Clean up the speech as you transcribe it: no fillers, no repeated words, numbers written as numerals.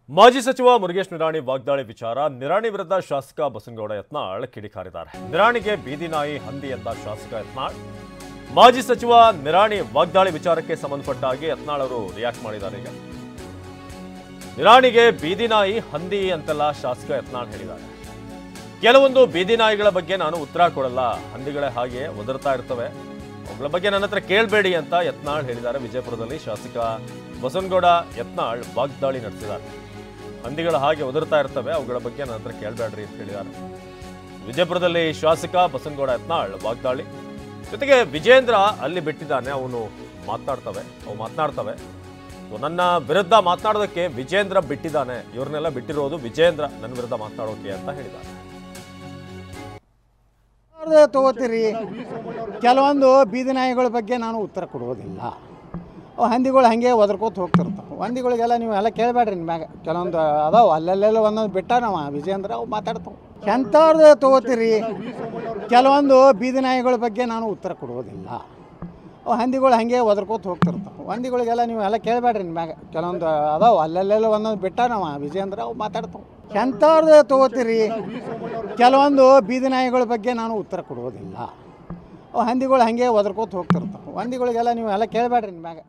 ಮಾಜಿ ಸಚಿವ ಮುರುಗೇಶ್ ನಿರಾಣಿ ವಾಗ್ದಾಳಿ ವಿಚಾರ. ನಿರಾಣಿ ವಿರುದ್ಧ ಶಾಸಕ ಬಸನಗೌಡ ಯತ್ನಾಳ್ ಕಿಡಿಕಾರಿದ್ದಾರೆ. ನಿರಾಣಿಗೆ ಬೀದಿ ನಾಯಿ ಹಂದಿ ಎಂದ ಶಾಸಕ ಯತ್ನಾಳ್. ಮಾಜಿ ಸಚಿವ ನಿರಾಣಿ ವಾಗ್ದಾಳಿ ವಿಚಾರಕ್ಕೆ ಸಂಬಂಧಪಟ್ಟ ಹಾಗೆ ಯತ್ನಾಳ್ ಅವರು ರಿಯಾಕ್ಟ್ ಮಾಡಿದ್ದಾರೆ. ಈಗ ನಿರಾಣಿಗೆ ಬೀದಿ ನಾಯಿ ಹಂದಿ ಅಂತೆಲ್ಲ ಶಾಸಕ ಯತ್ನಾಳ್ ಹೇಳಿದ್ದಾರೆ. ಕೆಲವೊಂದು ಬೀದಿ ನಾಯಿಗಳ ಬಗ್ಗೆ ನಾನು ಉತ್ತರ ಕೊಡಲ್ಲ, ಹಂದಿಗಳೇ ಹಾಗೆ ಒದರ್ತಾ ಇರ್ತವೆ, ಅವುಗಳ ಬಗ್ಗೆ ನನ್ನ ಹತ್ರ ಕೇಳಬೇಡಿ ಅಂತ ಯತ್ನಾಳ್ ಹೇಳಿದ್ದಾರೆ. ವಿಜಯಪುರದಲ್ಲಿ ಶಾಸಕ ಬಸನಗೌಡ ಯತ್ನಾಳ್ ವಾಗ್ದಾಳಿ ನಡೆಸಿದ್ದಾರೆ. ಹಂದಿಗಳ ಹಾಗೆ ಒದರ್ತಾ ಇರ್ತವೆ, ಅವುಗಳ ಬಗ್ಗೆ ನನ್ನ ಹತ್ರ ಕೇಳಬೇಡ್ರಿ ಅಂತ ಹೇಳಿದ್ದಾರೆ. ವಿಜಯಪುರದಲ್ಲಿ ಶಾಸಕ ಬಸನಗೌಡ ಯತ್ನಾಳ್ ವಾಗ್ದಾಳಿ. ಜೊತೆಗೆ ವಿಜೇಂದ್ರ ಅಲ್ಲಿ ಬಿಟ್ಟಿದ್ದಾನೆ, ಅವು ಮಾತನಾಡ್ತವೆ. ನನ್ನ ವಿರುದ್ಧ ಮಾತನಾಡೋದಕ್ಕೆ ವಿಜೇಂದ್ರ ಬಿಟ್ಟಿದ್ದಾನೆ, ಇವ್ರನ್ನೆಲ್ಲ ಬಿಟ್ಟಿರೋದು ವಿಜೇಂದ್ರ ನನ್ನ ವಿರುದ್ಧ ಮಾತನಾಡೋಕೆ ಅಂತ ಹೇಳಿದ್ದಾರೆ. ತಗೋತೀರಿ, ಕೆಲವೊಂದು ಬೀದಿ ನಾಯಿಗಳ ಬಗ್ಗೆ ನಾನು ಉತ್ತರ ಕೊಡೋದಿಲ್ಲ. ಅವು ಹಂದಿಗಳು ಹಾಗೆ ಒದರ್ಕೋತ ಹೋಗ್ತಿರ್ತಾವೆ. ಹಂದಿಗಳಿಗೆಲ್ಲ ನೀವು ಎಲ್ಲ ಕೇಳಬೇಡ್ರಿ. ನಿಮ್ಯಾಗ ಕೆಲವೊಂದು ಅದಾವೆ, ಅಲ್ಲೆಲ್ಲ ಒಂದೊಂದು ಬಿಟ್ಟ ನಾವು ವಿಜೇಂದ್ರ ಅವು ಮಾತಾಡ್ತಾವೆ. ಎಂಥವ್ರದ್ದು ತಗೋತೀರಿ, ಕೆಲವೊಂದು ಬೀದಿ ನಾಯಿಗಳ ಬಗ್ಗೆ ನಾನು ಉತ್ತರ ಕೊಡೋದಿಲ್ಲ. ಅವು ಹಂದಿಗಳು ಹಾಗೆ ಒದರ್ಕೋತ ಹೋಗ್ತಿರ್ತಾವೆ. ಹಂದಿಗಳಿಗೆಲ್ಲ ನೀವು ಎಲ್ಲ ಕೇಳಬೇಡ್ರಿ. ನಿಮ್ಯಾಗ ಕೆಲವೊಂದು ಅದಾವೆ, ಅಲ್ಲೆಲ್ಲ ಒಂದೊಂದು ಬಿಟ್ಟ ನಾವು ವಿಜೇಂದ್ರ ಅವು ಮಾತಾಡ್ತಾವೆ. ಎಂಥವ್ರದ್ದು ತಗೋತೀರಿ, ಕೆಲವೊಂದು ಬೀದಿ ನಾಯಿಗಳ ಬಗ್ಗೆ ನಾನು ಉತ್ತರ ಕೊಡೋದಿಲ್ಲ. ಅವು ಹಂದಿಗಳು ಹಾಗೆ ಒದರ್ಕೋತ ಹೋಗ್ತಿರ್ತಾವೆ. ಹಂದಿಗಳಿಗೆಲ್ಲ ನೀವು ಎಲ್ಲ ಕೇಳಬೇಡ್ರಿ. ನಿಮ್ಯಾಗ